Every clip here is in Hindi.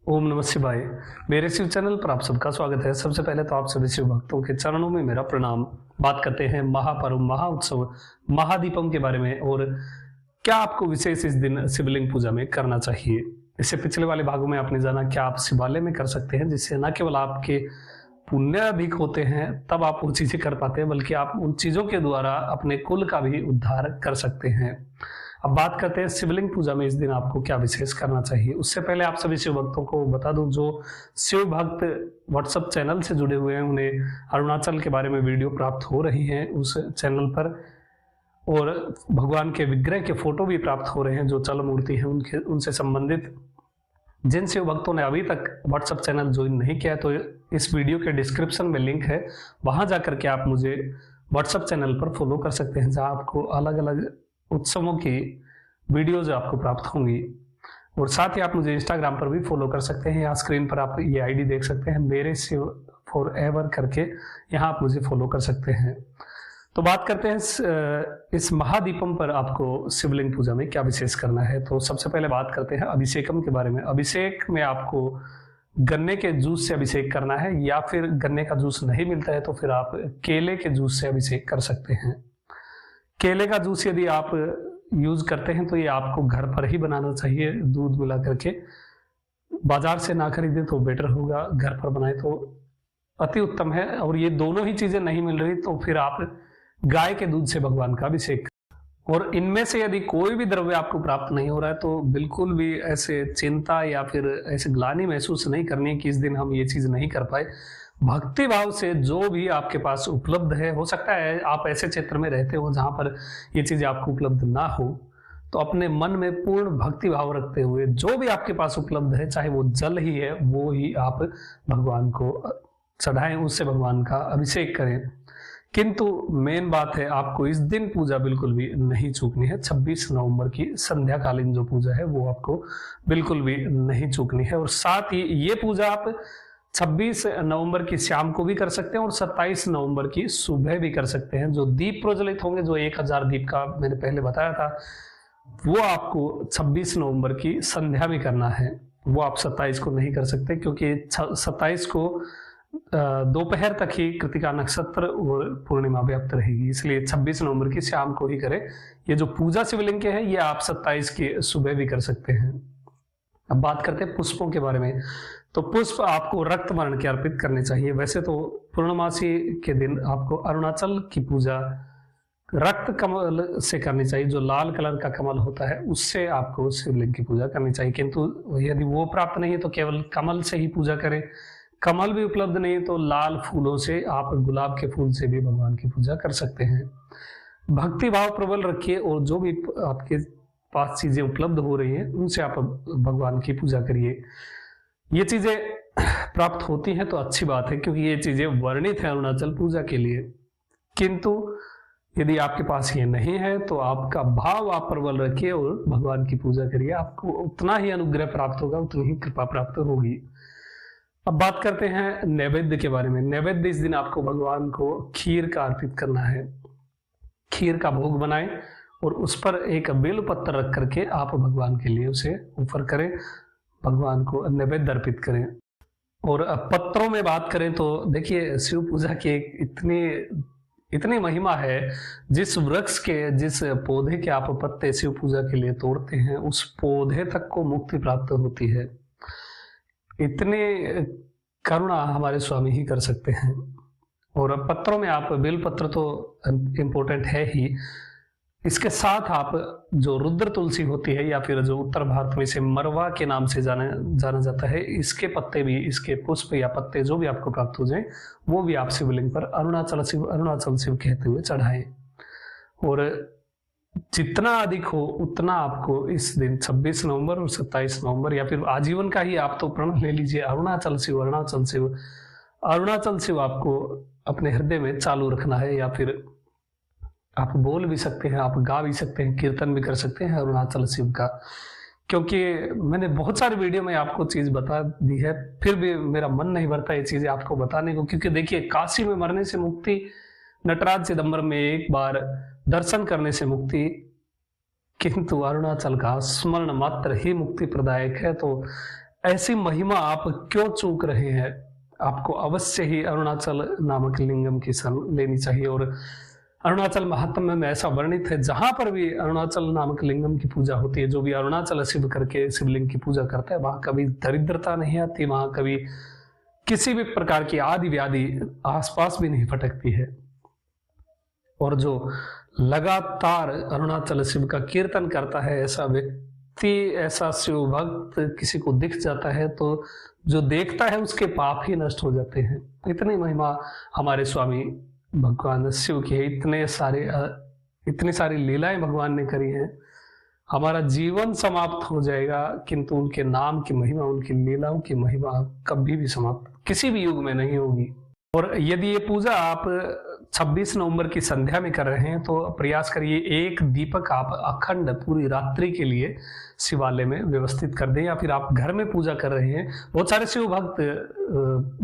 ओम नमः शिवाय। मेरे शिव चैनल पर आप सबका स्वागत है। सबसे पहले तो आप सभी शिव भक्तों के चरणों में मेरा प्रणाम। बात करते हैं महापर्व महाउत्सव महादीपम के बारे में और क्या आपको विशेष इस दिन शिवलिंग पूजा में करना चाहिए। इससे पिछले वाले भागों में आपने जाना क्या आप शिवालय में कर सकते हैं, जिससे न केवल आपके पुण्य अधिक होते हैं तब आप वो चीजें कर पाते हैं, बल्कि आप उन चीजों के द्वारा अपने कुल का भी उद्धार कर सकते हैं। अब बात करते हैं शिवलिंग पूजा में इस दिन आपको क्या विशेष करना चाहिए। उससे पहले आप सभी शिव भक्तों को बता दूं, जो शिव भक्त व्हाट्सएप चैनल से जुड़े हुए हैं उन्हें अरुणाचल के बारे में वीडियो प्राप्त हो रही हैं उस चैनल पर, और भगवान के विग्रह के फोटो भी प्राप्त हो रहे हैं जो चल मूर्ति है उनसे संबंधित। जिन शिव भक्तों ने अभी तक व्हाट्सएप चैनल ज्वाइन नहीं किया तो इस वीडियो के डिस्क्रिप्शन में लिंक है, वहां जाकर के आप मुझे व्हाट्सएप चैनल पर फॉलो कर सकते हैं, जहां आपको अलग अलग उत्सवों की वीडियोज आपको प्राप्त होंगी। और साथ ही आप मुझे इंस्टाग्राम पर भी फॉलो कर सकते हैं। यहाँ स्क्रीन पर आप ये आईडी देख सकते हैं, मेरे शिव फॉर एवर करके, यहाँ आप मुझे फॉलो कर सकते हैं। तो बात करते हैं इस महादीपम पर आपको शिवलिंग पूजा में क्या विशेष करना है। तो सबसे पहले बात करते हैं अभिषेकम के बारे में। अभिषेक में आपको गन्ने के जूस से अभिषेक करना है, या फिर गन्ने का जूस नहीं मिलता है तो फिर आप केले के जूस से अभिषेक कर सकते हैं। केले का जूस यदि आप यूज करते हैं तो ये आपको घर पर ही बनाना चाहिए, दूध मिला करके। बाजार से ना खरीदें तो बेटर होगा, घर पर बनाए तो अति उत्तम है। और ये दोनों ही चीजें नहीं मिल रही तो फिर आप गाय के दूध से भगवान का अभिषेक। और इनमें से यदि कोई भी द्रव्य आपको प्राप्त नहीं हो रहा है तो बिल्कुल भी ऐसे चिंता या फिर ऐसे ग्लानि महसूस नहीं करनी कि इस दिन हम ये चीज नहीं कर पाए। भक्ति भाव से जो भी आपके पास उपलब्ध है, हो सकता है आप ऐसे क्षेत्र में रहते हो जहां पर ये चीजें आपको उपलब्ध ना हो, तो अपने मन में पूर्ण भक्ति भाव रखते हुए जो भी आपके पास उपलब्ध है, चाहे वो जल ही है, वो ही आप भगवान को चढ़ाएं, उससे भगवान का अभिषेक करें। किंतु मेन बात है, आपको इस दिन पूजा बिल्कुल भी नहीं चूकनी है। 26 नवंबर की संध्याकालीन जो पूजा है वो आपको बिल्कुल भी नहीं चूकनी है। और साथ ही ये पूजा आप 26 नवंबर की शाम को भी कर सकते हैं और 27 नवंबर की सुबह भी कर सकते हैं। जो दीप प्रज्वलित होंगे, जो 1000 दीप का मैंने पहले बताया था, वो आपको 26 नवंबर की संध्या में करना है। वो आप 27 को नहीं कर सकते, क्योंकि 27 को दोपहर तक ही कृतिका नक्षत्र और पूर्णिमा व्याप्त रहेगी, इसलिए 26 नवंबर की शाम को ही करें। ये जो पूजा शिवलिंग के है ये आप 27 की सुबह भी कर सकते हैं। अब बात करते हैं पुष्पों के बारे में। तो पुष्प आपको रक्त वर्ण के अर्पित करने चाहिए। वैसे तो पूर्णमासी के दिन आपको अरुणाचल की पूजा रक्त कमल से करनी चाहिए, जो लाल कलर का कमल होता है उससे आपको शिवलिंग की पूजा करनी चाहिए। किंतु यदि वो प्राप्त नहीं है तो केवल कमल से ही पूजा करें। कमल भी उपलब्ध नहीं है तो लाल फूलों से, आप गुलाब के फूल से भी भगवान की पूजा कर सकते हैं। भक्ति भाव प्रबल रखिए और जो भी आपके पास चीजें उपलब्ध हो रही हैं उनसे आप भगवान की पूजा करिए। ये चीजें प्राप्त होती हैं तो अच्छी बात है, क्योंकि ये चीजें वर्णित है अरुणाचल पूजा के लिए। किंतु यदि आपके पास ये नहीं है तो आपका भाव आप प्रबल रखिए और भगवान की पूजा करिए, आपको उतना ही अनुग्रह प्राप्त होगा, उतनी ही कृपा प्राप्त होगी। अब बात करते हैं नैवेद्य के बारे में। नैवेद्य इस दिन आपको भगवान को खीर का अर्पित करना है। खीर का भोग बनाएं और उस पर एक बेल पत्र रख करके आप भगवान के लिए उसे ऑफर करें, भगवान को नैवेद्य अर्पित करें। और पत्रों में बात करें तो देखिए, शिव पूजा की इतनी महिमा है। जिस वृक्ष के, जिस पौधे के आप पत्ते शिव पूजा के लिए तोड़ते हैं, उस पौधे तक को मुक्ति प्राप्त होती है। इतनी करुणा हमारे स्वामी ही कर सकते हैं। और पत्रों में आप बेल पत्र तो इम्पोर्टेंट है ही, इसके साथ आप जो रुद्र तुलसी होती है, या फिर जो उत्तर भारत में इसे मरवा के नाम से जाना जाता है, इसके पत्ते भी, इसके पुष्प या पत्ते जो भी आपको प्राप्त हो जाए, वो भी आप शिवलिंग पर अरुणाचल शिव कहते हुए चढ़ाएं। और जितना अधिक हो उतना आपको इस दिन 26 नवंबर और 27 नवंबर, या फिर आजीवन का ही आप तो प्रण ले लीजिए, अरुणाचल शिव अरुणाचल शिव अरुणाचल शिव आपको अपने हृदय में चालू रखना है। या फिर आप बोल भी सकते हैं, आप गा भी सकते हैं, कीर्तन भी कर सकते हैं अरुणाचल शिव का। क्योंकि मैंने बहुत सारे वीडियो में आपको चीज बता दी है, फिर भी मेरा मन नहीं भरता ये चीजें आपको बताने को। क्योंकि देखिए, काशी में मरने से मुक्ति, नटराज चिदम्बरम में एक बार दर्शन करने से मुक्ति, किंतु अरुणाचल का स्मरण मात्र ही मुक्ति प्रदायक है। तो ऐसी महिमा आप क्यों चूक रहे हैं? आपको अवश्य ही अरुणाचल नामक लिंगम की शरण लेनी चाहिए। और अरुणाचल महात्म्य में ऐसा वर्णित है, जहां पर भी अरुणाचल नामक लिंगम की पूजा होती है, जो भी अरुणाचल शिव करके शिवलिंग की पूजा करता है, वहां कभी दरिद्रता नहीं आती, वहां कभी किसी भी प्रकार की आदि व्याधि आसपास भी नहीं फटकती है। और जो लगातार अरुणाचल शिव का कीर्तन करता है, ऐसा व्यक्ति, ऐसा शिव भक्त किसी को दिख जाता है तो जो देखता है उसके पाप ही नष्ट हो जाते हैं। इतनी महिमा हमारे स्वामी भगवान शिव की है, इतनी सारी लीलाएं भगवान ने करी हैं। हमारा जीवन समाप्त हो जाएगा, किंतु उनके नाम की महिमा, उनकी लीलाओं की महिमा कभी भी समाप्त किसी भी युग में नहीं होगी। और यदि ये पूजा आप 26 नवंबर की संध्या में कर रहे हैं तो प्रयास करिए एक दीपक आप अखंड पूरी रात्रि के लिए शिवालय में व्यवस्थित कर दें, या फिर आप घर में पूजा कर रहे हैं। बहुत सारे शिव भक्त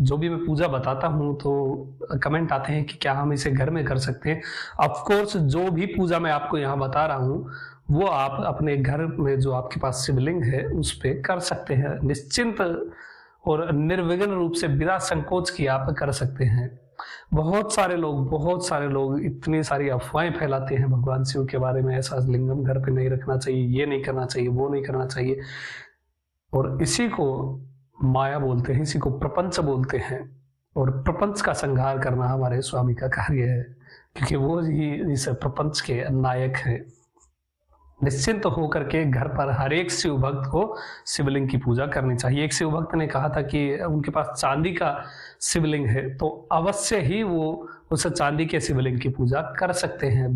जो भी मैं पूजा बताता हूं तो कमेंट आते हैं कि क्या हम इसे घर में कर सकते हैं। ऑफ कोर्स जो भी पूजा मैं आपको यहाँ बता रहा हूँ वो आप अपने घर में जो आपके पास शिवलिंग है उस पे कर सकते हैं, निश्चिंत और निर्विघ्न रूप से बिना संकोच किए आप कर सकते हैं। बहुत सारे लोग इतनी सारी अफवाहें फैलाते हैं भगवान शिव के बारे में, ऐसा लिंगम घर पे नहीं रखना चाहिए, ये नहीं करना चाहिए, वो नहीं करना चाहिए, और इसी को माया बोलते हैं, इसी को प्रपंच बोलते हैं। और प्रपंच का संहार करना हमारे स्वामी का कार्य है, क्योंकि वो ही इस प्रपंच के नायक हैं। निश्चिंत होकर के घर पर हर एक शिव भक्त को शिवलिंग की पूजा करनी चाहिए। एक शिव भक्त ने कहा था कि उनके पास चांदी का शिवलिंग है तो अवश्य ही वो उस चांदी के शिवलिंग की पूजा कर सकते हैं।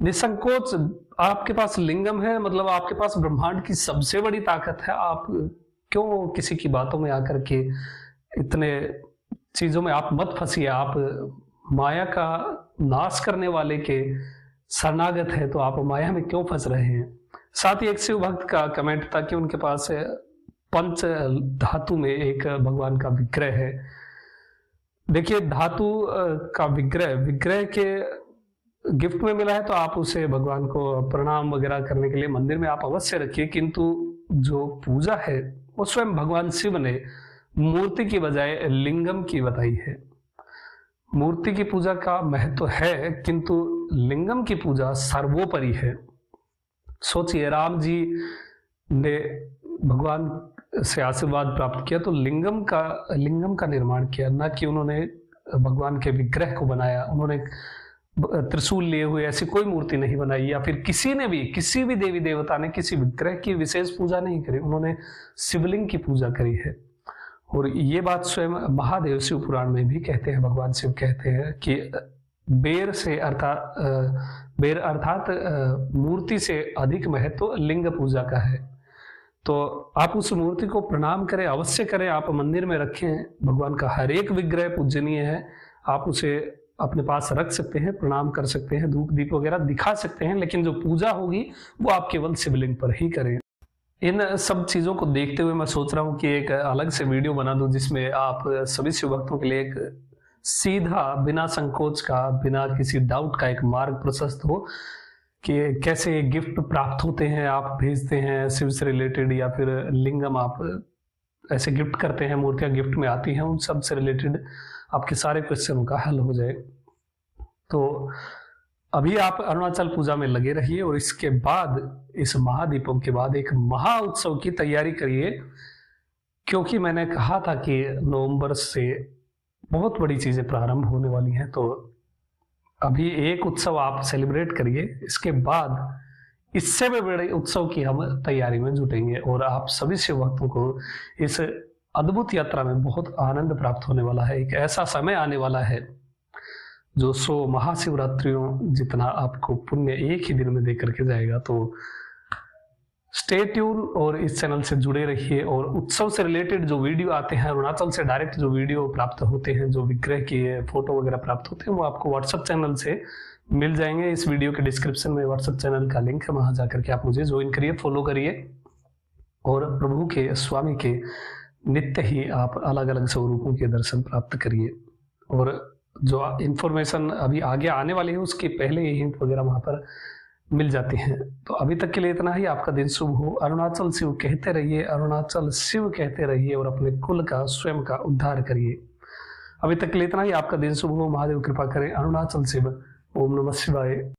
निसंकोच आपके पास लिंगम है, मतलब आपके पास ब्रह्मांड की सबसे बड़ी ताकत है। आप क्यों किसी की बातों में आकर के इतने चीजों में आप मत फंसिए। आप माया का नाश करने वाले के शरणागत है तो आप माया में क्यों फंस रहे हैं। साथ ही एक शिव भक्त का कमेंट था कि उनके पास पंच धातु में एक भगवान का विग्रह है। देखिए, धातु का विग्रह के गिफ्ट में मिला है तो आप उसे भगवान को प्रणाम वगैरह करने के लिए मंदिर में आप अवश्य रखिए, किंतु जो पूजा है वो स्वयं भगवान शिव ने मूर्ति की बजाय लिंगम की बताई है। मूर्ति की पूजा का महत्व है, किंतु लिंगम की पूजा सर्वोपरि है। सोचिए, राम जी ने भगवान से आशीर्वाद प्राप्त किया तो लिंगम का निर्माण किया, न कि उन्होंने भगवान के विग्रह को बनाया। उन्होंने त्रिशूल लिए हुए ऐसी कोई मूर्ति नहीं बनाई, या फिर किसी भी देवी देवता ने किसी विग्रह की विशेष पूजा नहीं करी। उन्होंने शिवलिंग की पूजा करी है। और ये बात स्वयं महादेव शिव पुराण में भी कहते हैं। भगवान शिव कहते हैं कि बेर अर्थात मूर्ति से अधिक महत्व लिंग पूजा का है। तो आप उस मूर्ति को प्रणाम करें, अवश्य करें। आप मंदिर में रखें, भगवान का हर एक विग्रह पूजनीय है। आप उसे अपने पास रख सकते हैं, प्रणाम कर सकते हैं, धूप दीप वगैरह दिखा सकते हैं, लेकिन जो पूजा होगी वो आप केवल शिवलिंग पर ही करें। इन सब चीजों को देखते हुए मैं सोच रहा हूँ कि एक अलग से वीडियो बना दूं जिसमें आप सभी शिव भक्तों के लिए एक सीधा, बिना संकोच का, बिना किसी डाउट का एक मार्ग प्रशस्त हो कि कैसे गिफ्ट प्राप्त होते हैं, आप भेजते हैं शिव से रिलेटेड, या फिर लिंगम आप ऐसे गिफ्ट करते हैं, मूर्तियां गिफ्ट में आती हैं, उन सब से रिलेटेड आपके सारे क्वेश्चन का हल हो जाए। तो अभी आप अरुणाचल पूजा में लगे रहिए और इसके बाद, इस महादीपों के बाद एक महा उत्सव की तैयारी करिए, क्योंकि मैंने कहा था कि नवंबर से बहुत बड़ी चीजें प्रारंभ होने वाली हैं। तो अभी एक उत्सव आप सेलिब्रेट करिए, इसके बाद इससे भी बड़े उत्सव की हम तैयारी में जुटेंगे और आप सभी शिव भक्तों को इस अद्भुत यात्रा में बहुत आनंद प्राप्त होने वाला है। एक ऐसा समय आने वाला है जो 100 महाशिवरात्रियों जितना आपको पुण्य एक ही दिन में दे करके जाएगा। तो स्टे ट्यून और इस चैनल से जुड़े रहिए। और उत्सव से रिलेटेड जो वीडियो आते हैं, अरुणाचल से डायरेक्ट जो वीडियो प्राप्त होते हैं, जो विग्रह की फोटो वगैरह प्राप्त होते हैं, वो आपको व्हाट्सएप चैनल से मिल जाएंगे। इस वीडियो के डिस्क्रिप्शन में व्हाट्सएप चैनल का लिंक है, वहां जाकर के आप मुझे ज्वाइन करिए, फॉलो करिए और प्रभु के, स्वामी के नित्य ही आप अलग अलग स्वरूपों के दर्शन प्राप्त करिए। और जो इन्फॉर्मेशन अभी आगे आने वाली है उसके पहले ही हिंट वगैरह वहां पर मिल जाती हैं। तो अभी तक के लिए इतना ही। आपका दिन शुभ हो। अरुणाचल शिव कहते रहिए, अरुणाचल शिव कहते रहिए और अपने कुल का, स्वयं का उद्धार करिए। अभी तक के लिए इतना ही। आपका दिन शुभ हो। महादेव कृपा करें। अरुणाचल शिव। ओम नमः शिवाय।